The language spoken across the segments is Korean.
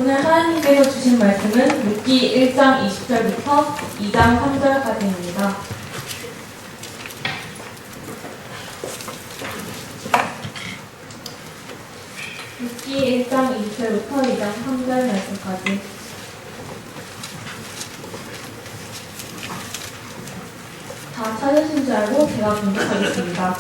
오늘 하나님께서 주신 말씀은 룻기 1장 20절부터 2장 3절까지입니다. 룻기 1장 20절부터 2장 3절 말씀까지. 다 찾으신 줄 알고 제가 공격하겠습니다.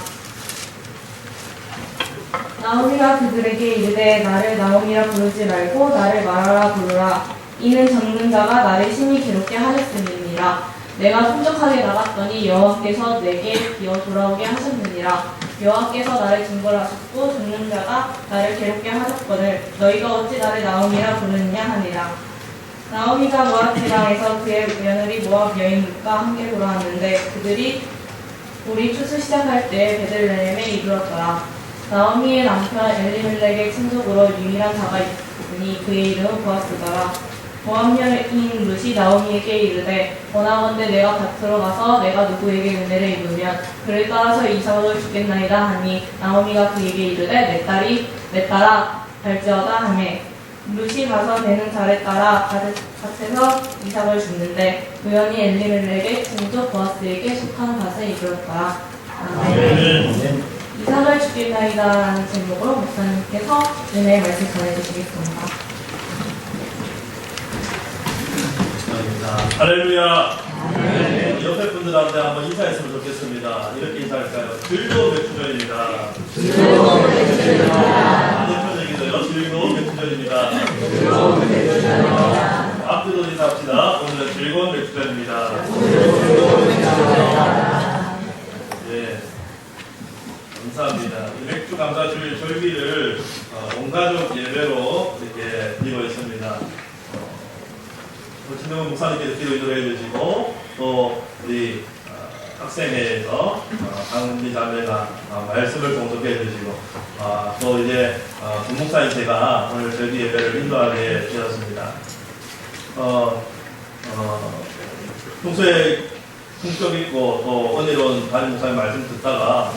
나오미가 그들에게 이르되 나를 나오미라 부르지 말고 나를 마라라 부르라. 이는 적는 자가 나를 심히 괴롭게 하셨음이니라. 내가 풍족하게 나갔더니 여호와께서 내게 기어 돌아오게 하셨느니라. 여호와께서 나를 징벌하셨고 적는 자가 나를 괴롭게 하셨거늘 너희가 어찌 나를 나오미라 부르느냐 하니라. 나오미가 모압 지방에서 그의 며느리 모압 여인 룻과 함께 돌아왔는데 그들이 우리 추수 시작할 때 베들레헴에 이르렀더라. 나오미의 남편 엘리멜렉의 친족으로 유일한 자가 있으니 그의 이름은 보아스더라. 모압 여인 룻이 나오미에게 이르되 원하건대 내가 밭으로 가서 내가 누구에게 은혜를 입으면 그를 따라서 이삭을 주겠나이다 하니 나오미가 그에게 이르되 내 딸아 갈지어다 하매 룻이 가서 되는 자를 따라 밭에서 이삭을 줍는데 우연히 엘리멜렉의 친족 보아스에게 속한 밭에 이르렀더라. 아멘. 이삭을 주겠나이다 라는 제목으로 목사님께서 은혜의 말씀 전해주시겠습니다. 감사합니다. 할렐루야. 네. 옆에 분들한테 한번 인사했으면 좋겠습니다. 이렇게 인사할까요? 즐거운 맥주절입니다. 즐거운 맥주절입니다. 반대편에기도요. 즐거운 맥주절입니다. 즐거운 맥주절입니다. 앞뒤로 인사합시다. 오늘은 즐거운 맥주절입니다. 즐거운 맥주절입니다. 네. 감사합니다. 맥주 감사 절기를 온가족 예배로 이렇게 드리고 있습니다. 진동훈 목사님께서 기도 인도해 주시고 또 우리 학생회에서 강은미 자매가 말씀을 봉독해 주시고 또 이제 김목사님 제가 오늘 절기 예배를 인도하게 되었습니다. 평소에 품격 있고 또 은혜로운 담임 목사님 말씀 듣다가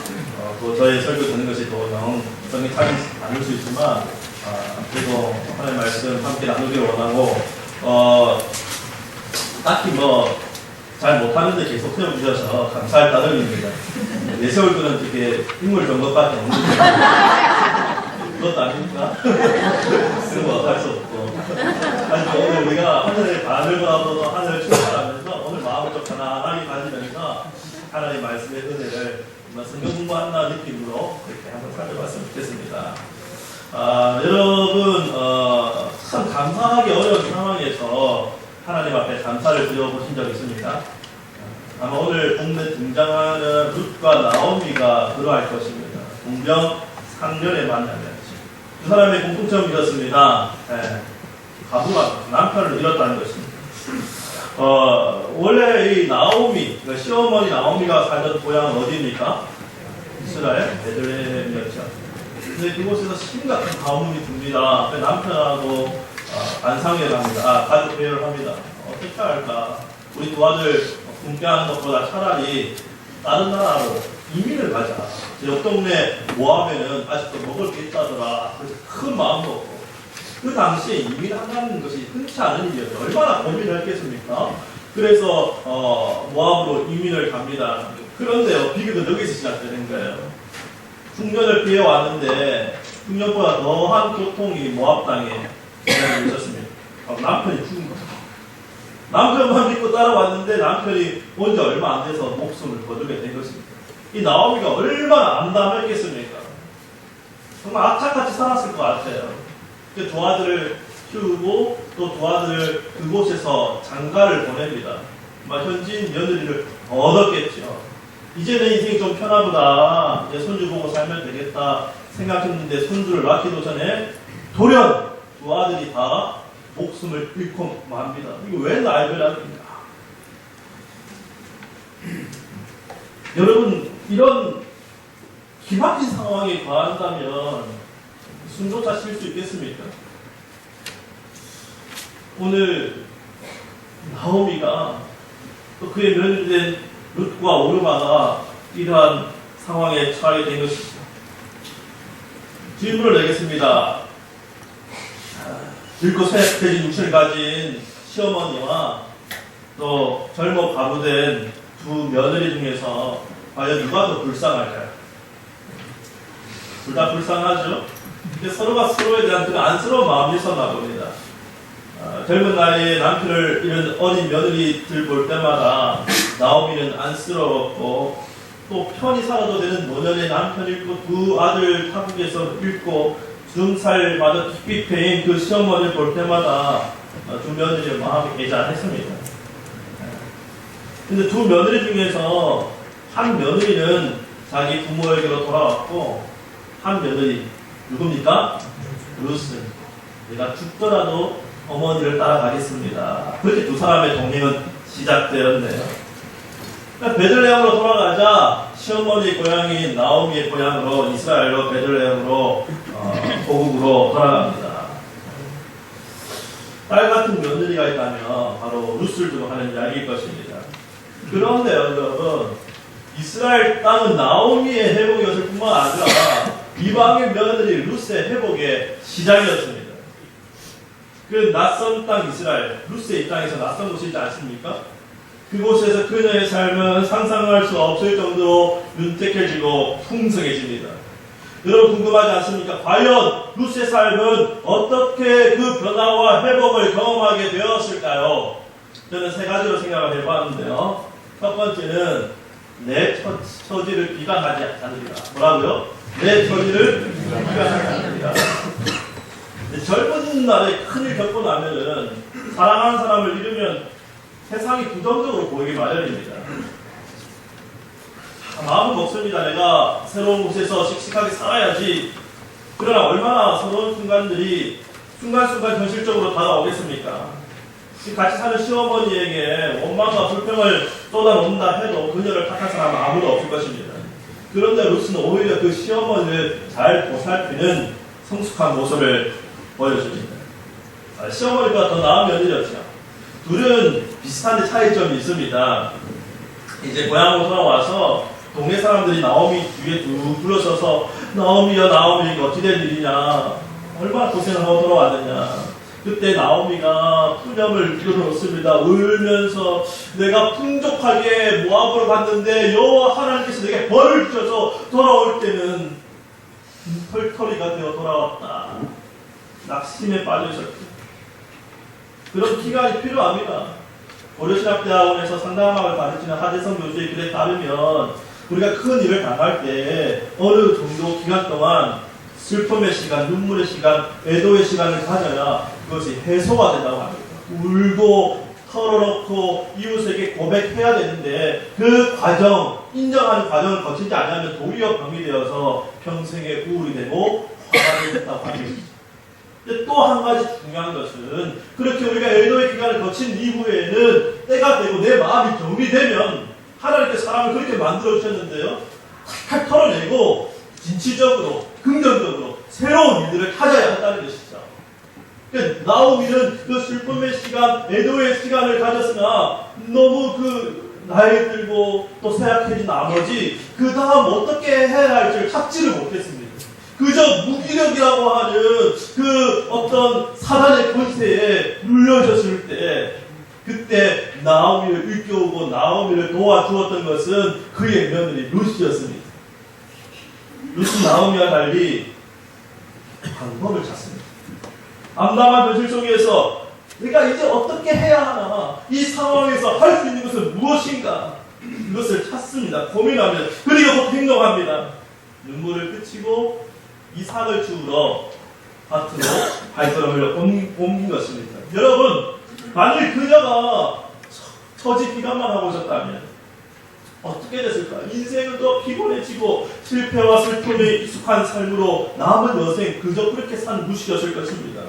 또 저의 설교 듣는 것이 또 영성이 타지 않을 수 있지만 그래도 하나님의 말씀 함께 나누기를 원하고 딱히 잘 못하는데 계속 태워주셔서 감사할 따름입니다. 내세울 거는 되게 인물 정도밖에 없는데 그것도 아닙니까? 그런 거 어쩔 수 없고 하지만 오늘 우리가 하늘의 바람을 바라보고 하늘을 충만하면서 오늘 마음을 좀 편안하게 가지면서 하나님의 말씀의 은혜를 성경 공부한다 느낌으로 그렇게 한번 살펴봤으면 좋겠습니다. 여러분 참 감사하기 어려운 상황에서 하나님 앞에 감사를 드려보신 적 있습니까? 아마 오늘 본문에 등장하는 룻과 나오미가 그러할 것입니다. 동병 상련의 만남이었죠. 두 사람의 공통점이 있었습니다. 가부가 남편을 잃었다는 것입니다. 원래 이 나오미, 그러니까 시어머니 나오미가 살던 고향은 어디입니까? 이스라엘 베들레헴이었죠. 근데 그곳에서 심각한 가뭄이 듭니다. 남편하고 반상회를 합니다. 가족 회의를 합니다. 어떻게 할까? 우리 두 아들 굶게 하는 것보다 차라리 다른 나라로 이민을 가자. 옆 동네 모압에는 아직도 먹을 게 있다더라. 그래서 큰 마음 먹고 그 당시에 이민한다는 것이 흔치 않은 일이었죠. 얼마나 고민을 했겠습니까? 그래서 모압으로 이민을 갑니다. 그런데요, 비극은 여기서 시작되는 거예요. 흉년을 피해왔는데 흉년보다 더한 고통이 모압 땅에 있었습니다. 남편이 죽은 거죠. 남편만 믿고 따라왔는데 남편이 온 지 얼마 안 돼서 목숨을 거두게 된 것입니다. 이 나오미가 얼마나 암담했겠습니까? 정말 악착같이 살았을 것 같아요. 두 아들을 키우고 또 두 아들을 그곳에서 장가를 보냅니다. 현지인 며느리를 얻었겠죠. 이제는 인생이 좀 편하보다 이제 손주 보고 살면 되겠다 생각했는데 손주를 낳기도 전에 돌연 두 아들이 다 목숨을 잃고 맙니다. 이거 왜 날벼락입니까? 여러분, 이런 기막힌 상황에 가한다면 숨조차 쉴 수 있겠습니까? 오늘 나오미가 또 그의 며느리된 룻과 오르마가 이러한 상황에 처하게 된 것입니다. 질문을 내겠습니다. 늙고 쇠약해진 육신을 가진 시어머니와 또 젊어 과부된 두 며느리 중에서 과연 누가 더 불쌍할까요? 둘 다 불쌍하죠? 근데 서로가 서로에 대한 그 안쓰러운 마음이 있었나 봅니다. 젊은 나이에 남편을 잃은 어린 며느리들 볼 때마다 나오미는 안쓰러웠고, 또 편히 살아도 되는 노년의 남편 잃고 두 아들 타국에서 잃고 중살마저 깊이 패인 그 시어머니를 볼 때마다 두 며느리의 마음이 애잔했습니다. 근데 두 며느리 중에서 한 며느리는 자기 부모에게로 돌아왔고, 한 며느리 누굽니까? 루스. 내가 죽더라도 어머니를 따라가겠습니다. 그렇게 두 사람의 동행은 시작되었네요. 그러니까 베들레헴으로 돌아가자 시어머니 고향인 나오미의 고향으로 이스라엘로 베들레헴으로 고국으로 돌아갑니다. 딸 같은 며느리가 있다면 바로 루스를 두고 하는 이야기일 것입니다. 그런데요, 여러분, 이스라엘 땅은 나오미의 회복이었을 뿐만 아니라 이방인 며느리 루스의 회복의 시작이었습니다. 그 낯선 땅 이스라엘, 루스의 입장에서 낯선 곳이지 않습니까? 그곳에서 그녀의 삶은 상상할 수 없을 정도로 윤택해지고 풍성해집니다. 여러분 궁금하지 않습니까? 과연 루스의 삶은 어떻게 그 변화와 회복을 경험하게 되었을까요? 저는 세 가지로 생각을 해봤는데요. 첫 번째는 내 처지를 비관하지 않으리라. 뭐라고요? 내 처지를 비관하지 않으리라. 젊은 날에 큰일 겪고 나면은 사랑하는 사람을 잃으면 세상이 부정적으로 보이기 마련입니다. 마음은 먹습니다. 내가 새로운 곳에서 씩씩하게 살아야지. 그러나 얼마나 서러운 순간들이 순간순간 현실적으로 다가오겠습니까? 같이 사는 시어머니에게 원망과 불평을 쏟아놓는다 해도 그녀를 탓할 사람은 아무도 없을 것입니다. 그런데 루스는 오히려 그 시어머니를 잘 보살피는 성숙한 모습을 보여줍니다. 시어머니보다 더 나은 며느리였죠. 둘은 비슷한데 차이점이 있습니다. 이제 고향으로 돌아와서 동네 사람들이 나오미 뒤에 둘러서서 나오미야 나오미 이게 어찌 된 일이냐, 얼마나 고생을 하고 돌아왔느냐. 그때 나오미가 푸념을 들어놓습니다. 울면서 내가 풍족하게 모압으로 갔는데 여호와 하나님께서 내게 벌을 주셔서 돌아올 때는 털털이가 되어 돌아왔다. 낙심에 빠져있었죠. 그런 기간이 필요합니다. 고려신학대학원에서 상담학을 가르치는 하재성 교수의 글에 따르면 우리가 큰 일을 당할 때 어느 정도 기간 동안 슬픔의 시간, 눈물의 시간, 애도의 시간을 가져야 그것이 해소가 된다고 합니다. 울고 털어놓고 이웃에게 고백해야 되는데 그 과정, 인정하는 과정을 거치지 않으면 도리어 병이 되어서 평생의 우울이 되고 화가 된다고 합니다. 또 한 가지 중요한 것은 그렇게 우리가 애도의 기간을 거친 이후에는 때가 되고 내 마음이 정리되면 하나님께서 사람을 그렇게 만들어주셨는데요. 탁탁 털어내고 진취적으로 긍정적으로 새로운 일들을 찾아야 한다는 것이죠. 그러니까 나오미는 그 슬픔의 시간, 애도의 시간을 가졌으나 너무 나이 들고 또 쇠약해진 나머지 그 다음 어떻게 해야 할지를 찾지를 못했습니다. 그저 무기력이라고 하는 그 어떤 사단의 권세에 눌려졌을 때 그때 나오미를 일깨우고 나오미를 도와주었던 것은 그의 며느리 루시였습니다. 루시 나오미와 달리 방법을 찾습니다. 암담한 현실 속에서 내가 이제 어떻게 해야 하나, 이 상황에서 할 수 있는 것은 무엇인가, 이것을 찾습니다. 고민합니다. 그리고 행동합니다. 눈물을 그치고 이삭을 주우러 밭으로 발걸음을 옮긴 것입니다. 여러분, 만일 그녀가 처지 비관만 하고 있었다면 어떻게 됐을까? 인생은 더 피곤해지고 실패와 슬픔에 익숙한 삶으로 남은 여생 그저 그렇게 산 루시였을 것입니다.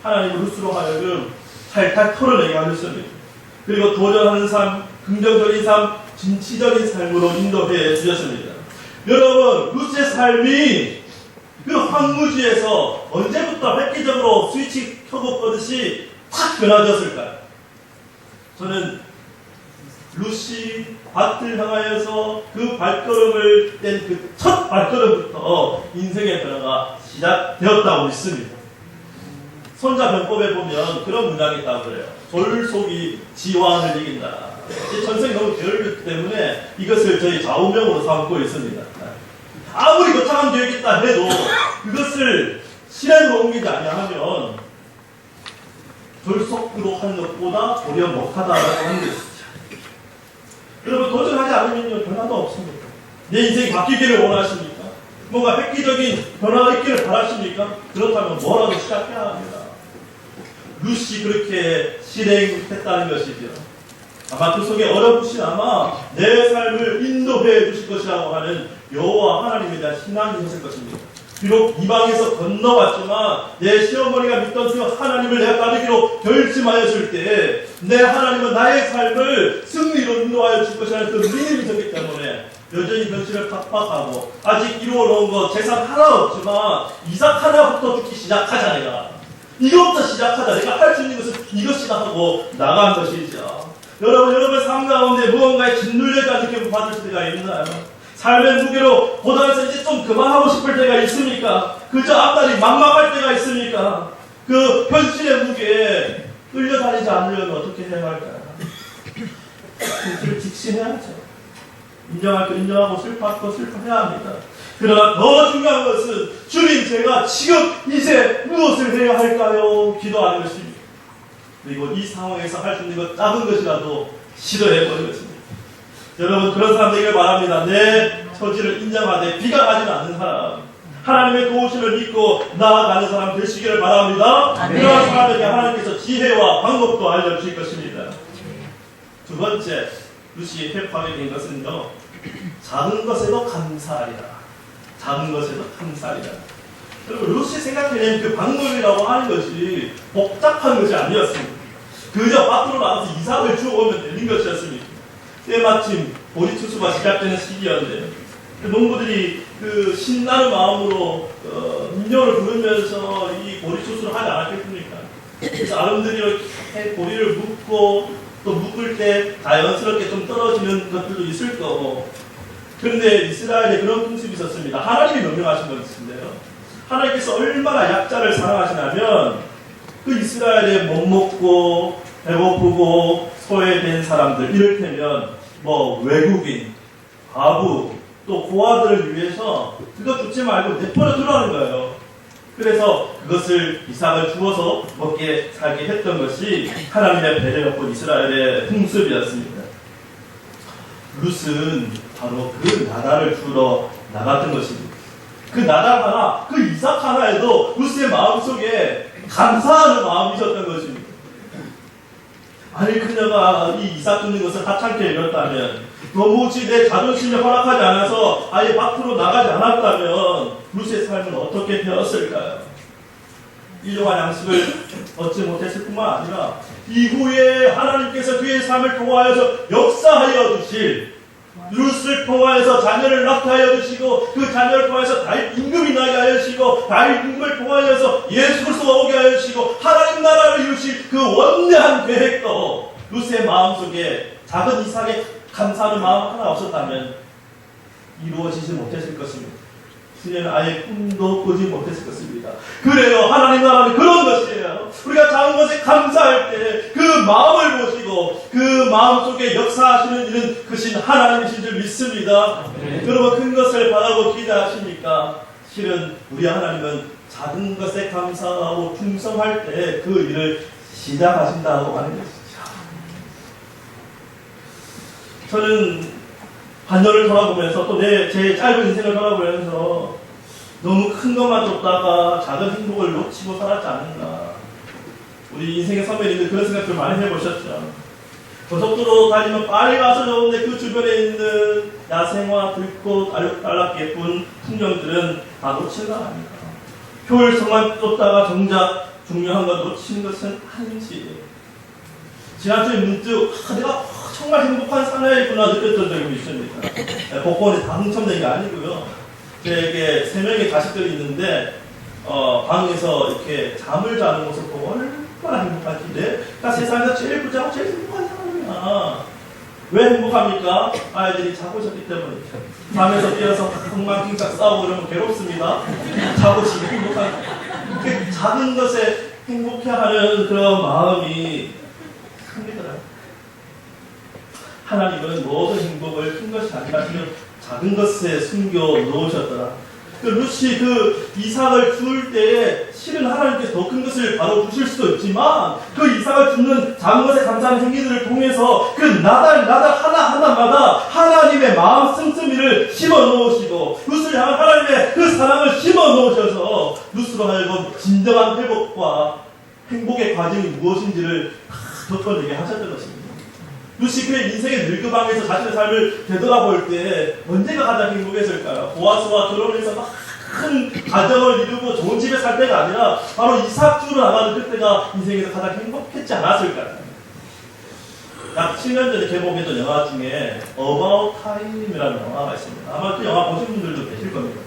하나님은 루스로 하여금 탈탈 털어내게 하셨습니다. 그리고 도전하는 삶, 긍정적인 삶, 진취적인 삶으로 인도해 주셨습니다. 여러분, 루스의 삶이 그 황무지에서 언제부터 획기적으로 스위치 켜고 끄듯이 확 변화되었을까요? 저는 루시 밭을 향하여서 그 발걸음을 뗀 그 첫 발걸음부터 인생의 변화가 시작되었다고 믿습니다. 손자병법에 보면 그런 문장이 있다고 그래요. 졸속이 지왕을 이긴다. 이 전생이 너무 게을르기 때문에 이것을 저희 좌우명으로 삼고 있습니다. 아무리 거창한 계획이 있다 해도 그것을 실행으로 옮기지 아니하면 졸속으로 하는 것보다 도리어 못하다라고 하는 것이죠. 여러분, 도전하지 않으면 변화도 없습니다. 내 인생이 바뀌기를 원하십니까? 뭔가 획기적인 변화가 있기를 바라십니까? 그렇다면 뭐라도 시작해야 합니다. 루시 그렇게 실행했다는 것이죠. 아마 그 속에 어렴풋이나마 내 삶을 인도해 주실 것이라고 하는 여호와 하나님에 대한 신앙이 있을 것입니다. 비록 이방에서 건너왔지만 내 시어머니가 믿던 그 하나님을 내가 따르기로 결심하였을 때 내 하나님은 나의 삶을 승리로 인도하여 줄 것이라는 그 믿음이 있었기 때문에 여전히 현실을 팍팍하고 아직 이루어놓은 것 재산 하나 없지만 이삭 하나부터 죽기 시작하자. 내가 이것부터 시작하자. 내가 할 수 있는 것은 이것이다 하고 나간 것이죠. 여러분 삶 가운데 무언가에 짓눌려지 않게 받을 때가 있나요? 삶의 무게로 고단해서 이제 좀 그만하고 싶을 때가 있습니까? 그저 앞다리 막막할 때가 있습니까? 그 현실의 무게에 끌려다니지 않으려면 어떻게 해야 할까요? 그를 직신해야죠. 인정할 거 인정하고 슬퍼할 거 슬퍼해야 합니다. 그러나 더 중요한 것은 주님, 제가 지금 이제 무엇을 해야 할까요? 기도하는 것입니다. 그리고 이 상황에서 할 수 있는 것 작은 것이라도 시도해보는 것입니다. 여러분, 그런 사람 되길 바랍니다. 내 처지를 인정하되 비관하지 않는 사람, 하나님의 도우심을 믿고 나아가는 사람 되시기를 바랍니다. 그런 사람에게 하나님께서 지혜와 방법도 알려주실 것입니다. 두 번째, 루시의 회파하게 된 것은요, 작은 것에도 감사하리라. 작은 것에도 감사하리라. 여러분, 루시 생각해낸 그 방법이라고 하는 것이 복잡한 것이 아니었습니다. 그저 밖으로 나가서 이삭을 주워오면 되는 것이었습니다. 때마침 보리투수가 시작되는 시기였는데 농부들이 그 신나는 마음으로 민요를 부르면서 이 보리투수를 하지 않았겠습니까? 그래서 아름들이 이렇게 보리를 묶고 또 묶을 때 자연스럽게 좀 떨어지는 것들도 있을 거고, 그런데 이스라엘에 그런 풍습이 있었습니다. 하나님이 명령하신 것인데요, 하나님께서 얼마나 약자를 사랑하시냐면 그 이스라엘에 못 먹고 배고프고 소외된 사람들, 이를테면 뭐 외국인, 과부, 또 고아들을 위해서 그거 주지 말고 내버려 두라는 거예요. 그래서 그것을 이삭을 주어서 먹게 살게 했던 것이 하나님의 배려였고 이스라엘의 풍습이었습니다. 룻은 바로 그 나라를 주러 나갔던 것입니다. 그 나라 하나, 그 이삭 하나에도 룻의 마음속에 감사하는 마음이 있었던 것입니다. 아니, 그녀가 이 이삭 주는 것을 하찮게 여겼다면, 도무지 내 자존심이 허락하지 않아서 아예 밖으로 나가지 않았다면 룻의 삶은 어떻게 되었을까요? 일용할 양식을 얻지 못했을 뿐만 아니라 이후에 하나님께서 그의 삶을 통하여서 역사하여 주실, 룻을 통하여서 자녀를 낳게 하여 주시고 그 자녀를 통해서 다윗 임금이 나게 하여 주시고 다윗 임금을 통하여서 예수 그리스도가 오게 하여 주시고 하나님 나라를 이루실 그 원대한 계획도 룻의 마음속에 작은 이삭의 감사하는 마음 하나 없었다면 이루어지지 못했을 것입니다. 그녀는 아예 꿈도 꾸지 못했을 것입니다. 그래요, 하나님 나라는 그런 것이에요. 우리가 작은 것에 감사할 때 그 마음을 보시고 그 마음 속에 역사하시는 이는 크신 하나님이신 줄 믿습니다. 여러분, 큰 것을 바라고 기대하십니까? 실은 우리 하나님은 작은 것에 감사하고 충성할 때 그 일을 시작하신다고 하는 것이죠. 저는 반년을 돌아보면서 또 제 짧은 인생을 돌아보면서 너무 큰 것만 줬다가 작은 행복을 놓치고 살았지 않는가. 우리 인생의 선배님들 그런 생각들 많이 해보셨죠. 고속도로 다니면 빨리 가서 좋은데 그 주변에 있는 야생화, 들꽃, 알록달록 예쁜 풍경들은 다 놓치는 거 아닙니까? 효율성만 쫓다가 정작 중요한 것 놓치는 것은 아닌지. 지난주에 문득 내가 정말 행복한 사나이구나 느꼈던 적이 있습니다. 복권에 당첨된 게 아니고요. 제게 3명의 자식들이 있는데 방에서 이렇게 잠을 자는 모습 보고 얼마나 행복한지. 내가 세상에서 제일 부자고 제일 행복한 사람이야. 왜 행복합니까? 아이들이 자고 있었기 때문이죠. 밤에서 깨어서 엉망진창 싸우고 그러면 괴롭습니다. 자고 지금 행복한 그 작은 것에 행복해하는 그런 마음이 큽니다. 하나님은 모든 행복을 큰 것이 아니라 작은 것에 숨겨 놓으셨더라. 그 루시 그 이삭을 줄 때에 실은 하나님께서 더 큰 것을 바로 주실 수도 있지만 그 이삭을 주는 작은 것에 감사하는 행위들을 통해서 그 나달 하나하나마다 하나님의 마음 씀씀이를 심어 놓으시고 루스를 향한 하나님의 그 사랑을 심어 놓으셔서 루스로 하여금 진정한 회복과 행복의 과정이 무엇인지를 덮어내게 하셨던 것입니다. 루시 그의 인생의 늙음방에서 자신의 삶을 되돌아볼 때 언제가 가장 행복했을까요? 보아스와 결혼해서 큰 가정을 이루고 좋은 집에 살 때가 아니라 바로 이삭 주로 나가는 그때가 인생에서 가장 행복했지 않았을까요? 약 7년 전에 개봉했던 영화 중에 About Time이라는 영화가 있습니다. 아마 그 영화 보신 분들도 계실 겁니다.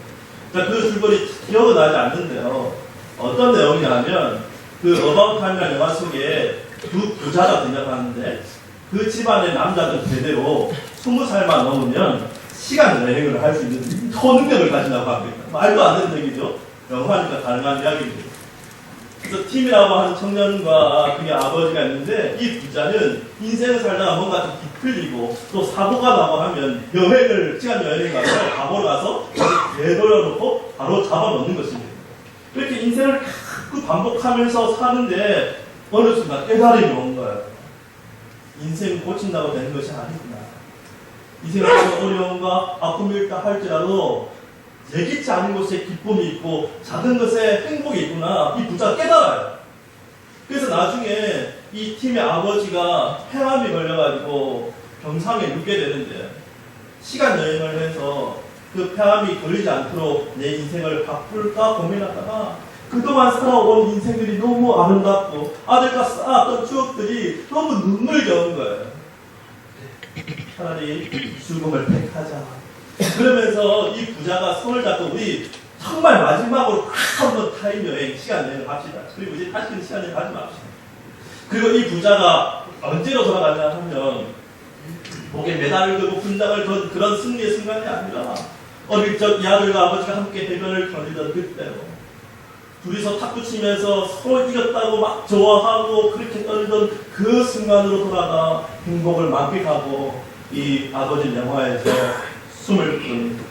그 줄거리 기억은 나지 않는데요. 어떤 내용이냐면 그 About Time이라는 영화 속에 두 부자가 등장하는데 그 집안의 남자들 대대로 20살만 넘으면 시간 여행을 할 수 있는 초능력을 가진다고 합니다. 말도 안 되는 얘기죠. 영화니까 가능한 이야기입니다. 그래서 팀이라고 하는 청년과 그의 아버지가 있는데 이 부자는 인생을 살다가 뭔가 좀 뒤틀리고 또 사고가 나고 하면 시간 여행을 가서 과거로 가서 되돌려놓고 바로 잡아놓는 것입니다. 그렇게 인생을 자꾸 반복하면서 사는데 어느 순간 깨달음이 온 거예요. 인생을 고친다고 되는 것이 아니구나. 이 세상에 어려움과 아픔이 있다 할지라도 예기치 않은 곳에 기쁨이 있고 작은 것에 행복이 있구나. 이 부자가 깨달아요. 그래서 나중에 이 팀의 아버지가 폐암이 걸려가지고 병상에 눕게 되는데 시간 여행을 해서 그 폐암이 걸리지 않도록 내 인생을 바꿀까 고민하다가 그동안 살아온 인생들이 너무 아름답고 아들과 쌓았던 추억들이 너무 눈물겨운 거예요. 차라리 죽음을 택하자. 그러면서 이 부자가 손을 잡고 우리 정말 마지막으로 한번 타임 여행, 시간 여행을 합시다. 그리고 이제 다시는 시간 여행 하지 맙시다. 그리고 이 부자가 언제로 돌아가냐 하면 목에 메달을 걸고 분장을 건 그런 승리의 순간이 아니라 어릴 적 이 아들과 아버지가 함께 해변을 거니던 그때로 둘이서 탁구 치면서 서로 이겼다고 막 좋아하고 그렇게 떨던 그 순간으로 돌아가 행복을 만끽하고 이 아버지 영화에서 숨을 끊습니다.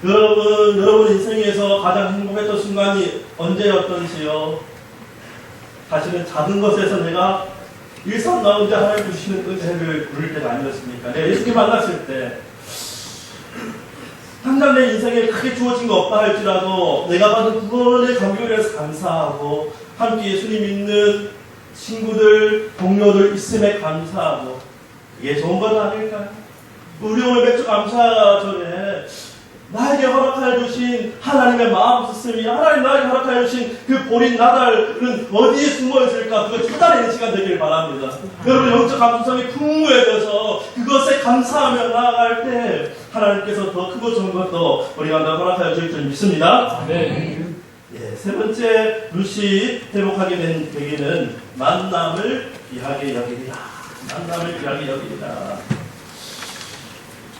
여러분 인생에서 가장 행복했던 순간이 언제였던지요? 사실은 작은 것에서 내가 일상 가운데 하나님 주시는 은혜를 부를 때가 아니었습니까? 내가 예수님 만났을 때 당장 내 인생에 크게 주어진 거 없다 할지라도 내가 받은 구원의 감격에 대해서 감사하고 함께 예수님 믿는 친구들, 동료들 있음에 감사하고 이게 좋은 건 아닐까요? 우리 오늘 맥주 감사절에 나에게 허락하여 주신 하나님의 마음 쓰씀이 하나님 나에게 허락하여 주신 그 보린 나달은 어디에 숨어 있을까 그걸 찾아내는 시간 되길 바랍니다. 여러분 영적 감수성이 풍부해져서 그것에 감사하며 나아갈 때 하나님께서 더 크고 좋은 것도 우리가 허락하여 주실 줄 믿습니다. 네. 예, 세 번째 루시 회복하게 된 계기는 만남을 귀하게 여기리라. 만남을 귀하게 여기리라.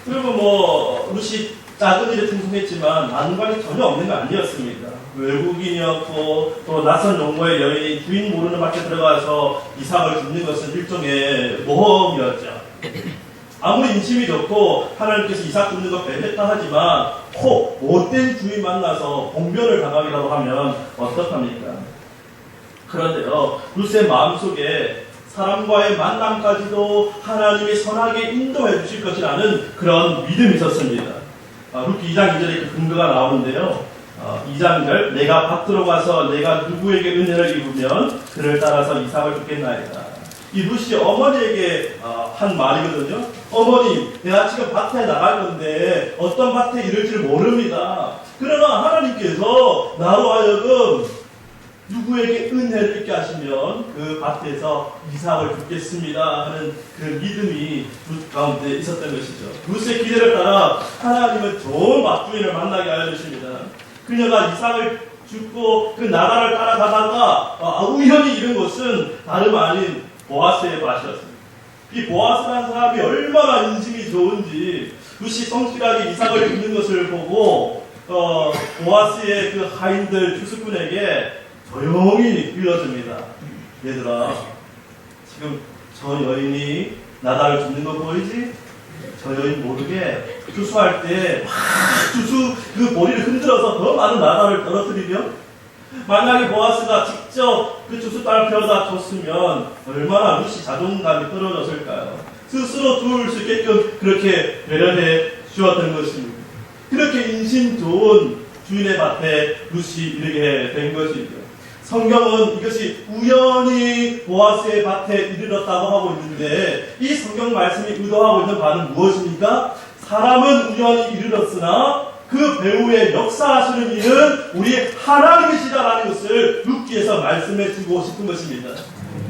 그리고 루시 작은 일에 충성했지만 만관이 전혀 없는 거 아니었습니다. 외국인이었고 또 낯선 용모의 여인이 주인 모르는 밭에 들어가서 이삭을 줍는 것은 일종의 모험이었죠. 아무리 인심이 좋고 하나님께서 이삭 줍는 것 배했다 하지만 혹 못된 주인 만나서 봉변을 당하기라도 하면 어떡합니까? 그런데요, 루스의 마음속에 사람과의 만남까지도 하나님이 선하게 인도해 주실 것이라는 그런 믿음이 있었습니다. 루키 2장 2절에 그 근거가 나오는데요. 2장 2절 내가 밭으로 가서 내가 누구에게 은혜를 입으면 그를 따라서 이삭을 줍겠나이다. 이 루시 어머니에게 한 말이거든요. 어머니, 내가 지금 밭에 나갈 건데 어떤 밭에 이럴지를 모릅니다. 그러나 하나님께서 나로 하여금 누구에게 은혜를 입게 하시면 그 밭에서 이삭을 줍겠습니다 하는 그 믿음이 루스 가운데 있었던 것이죠. 루스의 기대를 따라 하나님은 좋은 밭주인을 만나게 하여 주십니다. 그녀가 이삭을 줍고 그 나라를 따라가다가 우연히 이른 곳은 다름 아닌 보아스의 밭이었습니다. 이 보아스라는 사람이 얼마나 인심이 좋은지 루시 성실하게 이삭을 줍는 것을 보고 보아스의 그 하인들 주수꾼에게 조용히 일러줍니다. 얘들아, 지금 저 여인이 나다를 줍는 거 보이지? 저 여인 모르게 주수할 때 막 주수 그 머리를 흔들어서 더 많은 나다를 떨어뜨리며, 만약에 보아스가 직접 그 주수단을 베어다 줬으면 얼마나 루시 자존감이 떨어졌을까요? 스스로 줄 수 있게끔 그렇게 배려해 주었던 것입니다. 그렇게 인심 좋은 주인의 밭에 루시 이르게 된 것이죠. 성경은 이것이 우연히 보아스의 밭에 이르렀다고 하고 있는데, 이 성경 말씀이 의도하고 있는 바는 무엇입니까? 사람은 우연히 이르렀으나 그 배후에 역사하시는 이는 우리 하나님이시다라는 것을 룻기에서 말씀해 주고 싶은 것입니다.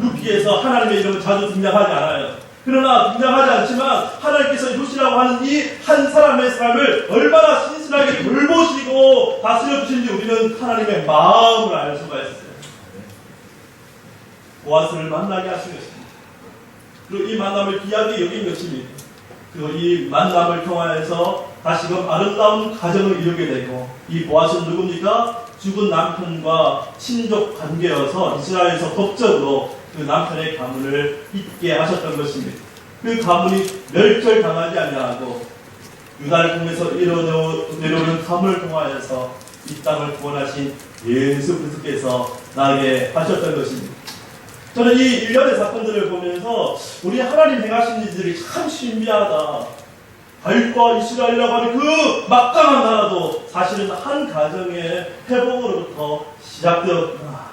룻기에서 하나님의 이름은 자주 등장하지 않아요. 그러나 등장하지 않지만 하나님께서 룻이라고 하는 이 한 사람의 삶을 얼마나 신실하게 돌보시고 다스려 주신지 우리는 하나님의 마음을 알 수가 있어요. 보아스를 만나게 하신 것입니다. 그리고 이 만남을 귀하게 여긴 것입니다. 그리고 이 만남을 통하여서 다시금 아름다운 가정을 이루게 되고, 이 보아스는 누굽니까? 죽은 남편과 친족 관계여서 이스라엘에서 법적으로 그 남편의 가문을 잇게 하셨던 것입니다. 그 가문이 멸절당하지 아니하고 유다를 통해서 내려오는 가문을 통하여서 이 땅을 구원하신 예수 그리스도께서 나게 하셨던 것입니다. 저는 이 일련의 사건들을 보면서 우리 하나님 행하신 일들이 참 신비하다. 다윗과 이스라엘이라고 하는 그 막강한 나라도 사실은 한 가정의 회복으로부터 시작되었구나.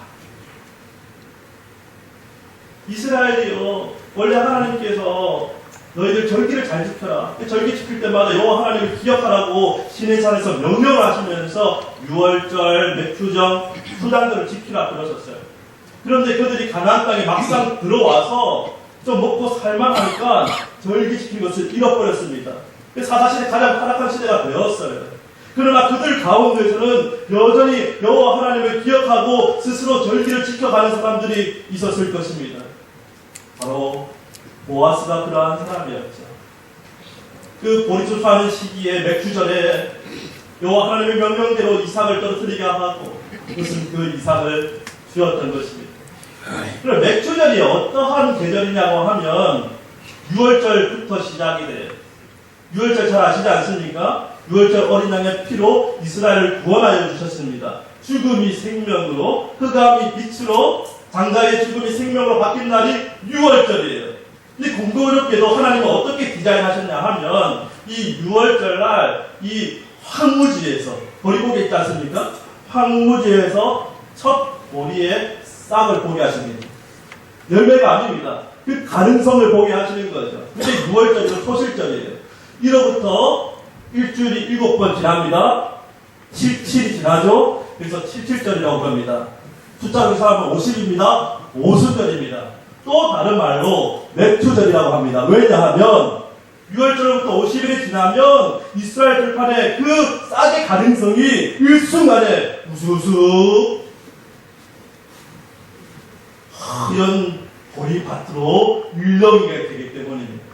이스라엘이요, 원래 하나님께서 너희들 절기를 잘 지켜라. 절기 지킬 때마다 여호와 하나님을 기억하라고 시내산에서 명령을 하시면서 유월절, 맥주정, 수단들을 지키라 그러셨어요. 그런데 그들이 가나안 땅에 막상 들어와서 좀 먹고 살만하니까 절기 지킨 것을 잃어버렸습니다. 사사시대 가장 타락한 시대가 되었어요. 그러나 그들 가운데서는 여전히 여호와 하나님을 기억하고 스스로 절기를 지켜가는 사람들이 있었을 것입니다. 바로 보아스가 그러한 사람이었죠. 그 보리수수하는 시기에 맥주절에 여호와 하나님의 명령대로 이삭을 떨어뜨리게 하고 그것은 그 이삭을 주었던 것입니다. 그럼 맥주절이 어떠한 계절이냐고 하면 6월절부터 시작이 돼요. 6월절 잘 아시지 않습니까? 6월절 어린 양의 피로 이스라엘을 구원하여 주셨습니다. 죽음이 생명으로, 흑암이 빛으로, 장자의 죽음이 생명으로 바뀐 날이 6월절이에요. 근데 공교롭게도 하나님은 어떻게 디자인하셨냐 하면 이 6월절 날 이 황무지에서, 보리고개 있지 않습니까? 황무지에서 첫 보리의 싹을 보게 하십니다. 열매가 아닙니다. 그 가능성을 보게 하시는 거죠. 근데 6월절이고 소실절이에요. 1호부터 일주일이 7번 지납니다. 77이 지나죠. 그래서 77절이라고 합니다. 숫자로 사람은 50입니다. 오순절입니다. 또 다른 말로 맥주절이라고 합니다. 왜냐하면 6월절부터 50일이 지나면 이스라엘 들판에 그 싹의 가능성이 일순간에 우수수 이런 보리밭으로 일렁이게 되기 때문입니다.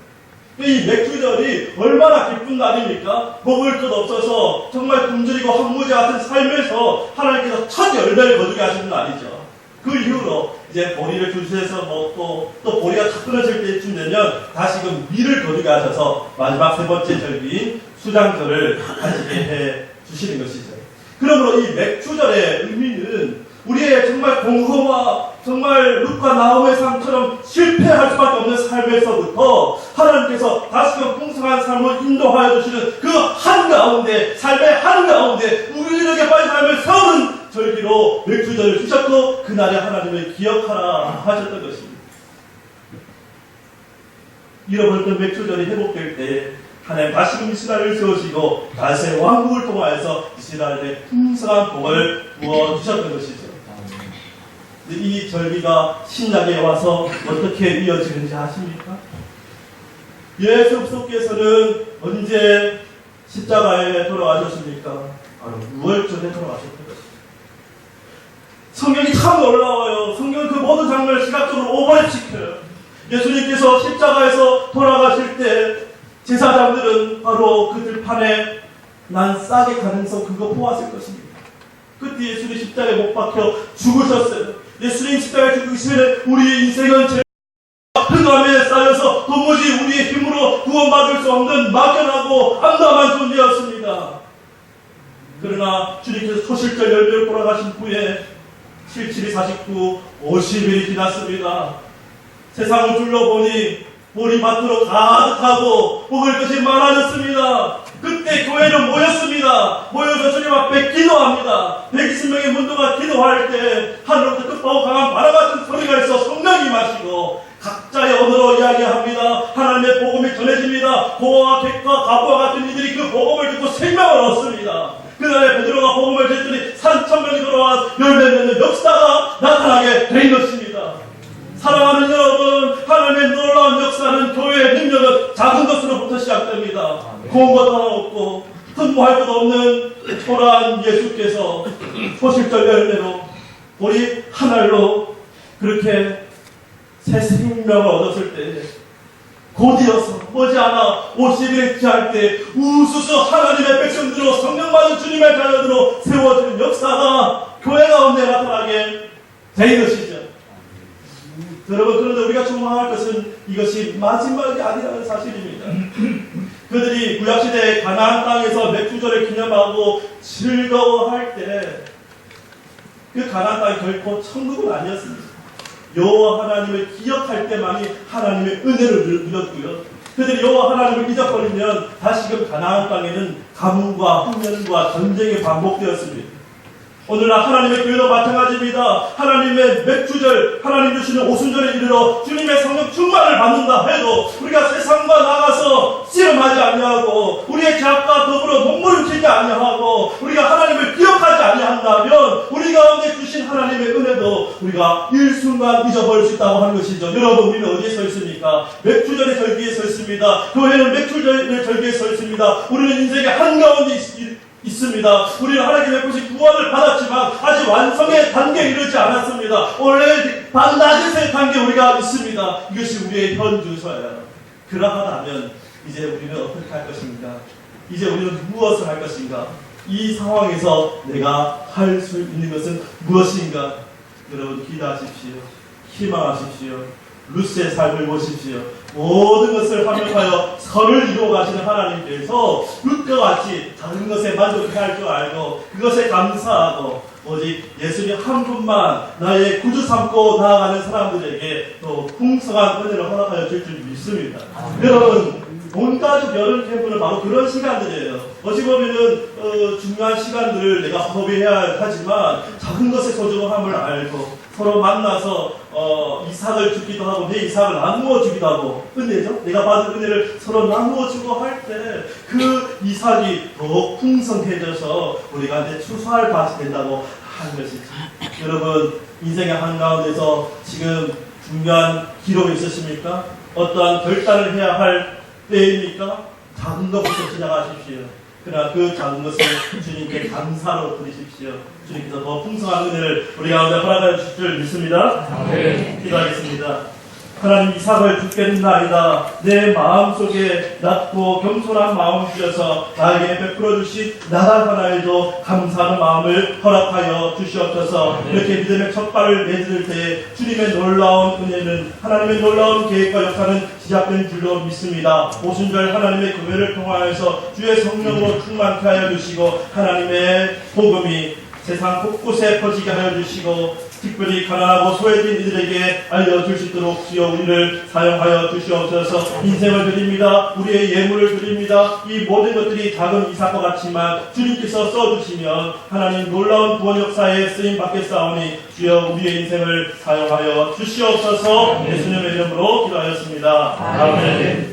이 맥주절이 얼마나 기쁜 날입니까? 먹을 것 없어서 정말 굶주리고 황무지 같은 삶에서 하나님께서 첫 열매를 거두게 하시는 날이죠. 그 이후로 이제 보리를 주시해서 먹고 또 보리가 다 끊어질 때쯤 되면 다시금 밀을 거두게 하셔서 마지막 세 번째 절기인 수장절을 가지게 해 주시는 것이죠. 그러므로 이 맥주절의 의미는 우리의 정말 공허와 정말 룻과 나홈의 삶처럼 실패할 수밖에 없는 삶에서부터 하나님께서 다시금 풍성한 삶을 인도하여 주시는 그 한가운데, 삶의 한가운데 우리에게 빠진 삶을 세우는 절기로 맥주절을 주셨고 그날에 하나님을 기억하라 하셨던 것입니다. 잃어버렸던 맥주절이 회복될 때 하나님 다시금 이스라엘을 세우시고 다윗의 왕국을 통하여서 이스라엘의 풍성한 복을 부어주셨던 것이죠. 이 절기가 신약에 와서 어떻게 이어지는지 아십니까? 예수 그리스도께서는 언제 십자가에 돌아가셨습니까? 바로 6월절에 돌아가셨던 것입니다. 성경이 참 놀라워요. 성경은 그 모든 장면을 시각적으로 오버랩시켜요. 예수님께서 십자가에서 돌아가실 때 제사장들은 바로 그 들판에 난 싹의 가능성 그거 보았을 것입니다. 그때 예수님 십자가에 못 박혀 죽으셨어요. 예수님 십자가에 죽으시면 우리의 인생은 흑암에 쌓여서 도무지 우리의 힘으로 구원받을 수 없는 막연하고 암담한 존재였습니다. 그러나 주님께서 소실적 열매를 돌아가신 후에 77이 49, 50일이 지났습니다. 세상을 둘러보니 보리밭으로 가득하고 먹을 것이 많아졌습니다. 그때 교회는 모였습니다. 모여서 주님 앞에 기도합니다. 120명의 문도가 기도할 때 하늘로부터 급하고 강한 바람 같은 소리가 있어 성령이 마시고 각자의 언어로 이야기합니다. 하나님의 복음이 전해집니다. 고아와 객과 가부와 같은 이들이 그 복음을 듣고 생명을 얻습니다. 그날에 베드로가 복음을 전했더니 3,000명이 돌아와 열매 맺는 역사가 나타나게 된 것입니다. 사랑하는 여러분, 하나님의 놀라운 역사는 교회의 능력은 작은 것으로부터 시작됩니다. 고운 것 하나 없고 흠모할 것 없는 초라한 예수께서 소실적 열매로 우리 하늘로 그렇게 새 생명을 얻었을 때 곧이어서 머지않아 50일째 할 때 우수수 하나님의 백성들로 성령받은 주님의 자녀들로 세워지는 역사가 교회 가운데 나타나게 된 것이죠. 여러분, 그런데 우리가 조망할 것은 이것이 마지막이 아니라는 사실입니다. 그들이 구약시대의 가나안 땅에서 맥주절을 기념하고 즐거워할 때 그 가나안 땅이 결코 천국은 아니었습니다. 여호와 하나님을 기억할 때만이 하나님의 은혜를 누렸고요. 그들이 여호와 하나님을 잊어버리면 다시금 가나안 땅에는 가뭄과 흉년과 전쟁이 반복되었습니다. 오늘날 하나님의 교회도 마찬가지입니다. 하나님의 맥주절, 하나님 주시는 오순절에 이르러 주님의 성령 충만을 받는다 해도 우리가 세상과 나가서 씨름하지 아니하고 우리의 죄악과 더불어 몸부림치지 아니하고 우리가 하나님을 기억하지 아니한다면 우리 가운데 주신 하나님의 은혜도 우리가 일순간 잊어버릴 수 있다고 하는 것이죠. 여러분, 우리는 어디에 서 있습니까? 맥주절의 절기에 서 있습니다. 교회는 맥주절의 절기에 서 있습니다. 우리는 인생의 한가운데 있습니다. 우리는 하나님의 보신 구원을 받았지만 아직 완성의 단계에 이르지 않았습니다. 원래 낮은 단계에 우리가 있습니다. 이것이 우리의 현주소예요. 그러하다면 이제 우리는 어떻게 할 것인가? 이제 우리는 무엇을 할 것인가? 이 상황에서 내가 할 수 있는 것은 무엇인가? 여러분, 기도하십시오. 희망하십시오. 루스의 삶을 보십시오. 모든 것을 합력하여 선을 이루어 가시는 하나님께서 룻과 같이 작은 것에 만족해야 할 줄 알고 그것에 감사하고 오직 예수님 한 분만 나의 구주 삼고 나아가는 사람들에게 또 풍성한 은혜를 허락하여 줄 줄 믿습니다. 여러분, 온가족 여름 캠프는 바로 그런 시간들이에요. 어찌 보면은 중요한 시간들을 내가 허비해야 하지만 작은 것의 소중함을 알고 서로 만나서 이삭을 주기도 하고 내 이삭을 나누어 주기도 하고 은혜죠. 내가 받은 은혜를 서로 나누어 주고 할 때 그 이삭이 더욱 풍성해져서 우리가 이제 추수할 밭이 된다고 하는 것이죠. 여러분, 인생의 한가운데서 지금 중요한 기록이 있으십니까? 어떠한 결단을 해야 할 때입니까? 작은 것부터 시작하십시오. 그러나 그 작은 것을 주님께 감사로 드리십시오. 주님께서 더 풍성한 은혜를 우리 가운데 허락하여 주실 줄 믿습니다. 네. 기도하겠습니다. 하나님, 이삭을 죽겠나이다. 내 마음속에 낮고 겸손한 마음 주셔서 나에게 베풀어 주신 나단 하나에도 감사하는 마음을 허락하여 주시옵소서. 이렇게 믿음의 첫 발을 내딛을 때 주님의 놀라운 은혜는 하나님의 놀라운 계획과 역사는 시작된 줄로 믿습니다. 오순절 하나님의 교회를 통하여서 주의 성령으로 충만케 하여 주시고 하나님의 복음이 세상 곳곳에 퍼지게 하여 주시고 특별히 가난하고 소외된 이들에게 알려줄 수 있도록 주여 우리를 사용하여 주시옵소서. 인생을 드립니다. 우리의 예물을 드립니다. 이 모든 것들이 작은 이삭과 같지만 주님께서 써주시면 하나님 놀라운 구원 역사에 쓰임 받겠사오니 주여 우리의 인생을 사용하여 주시옵소서. 예수님의 이름으로 기도하였습니다. 아멘.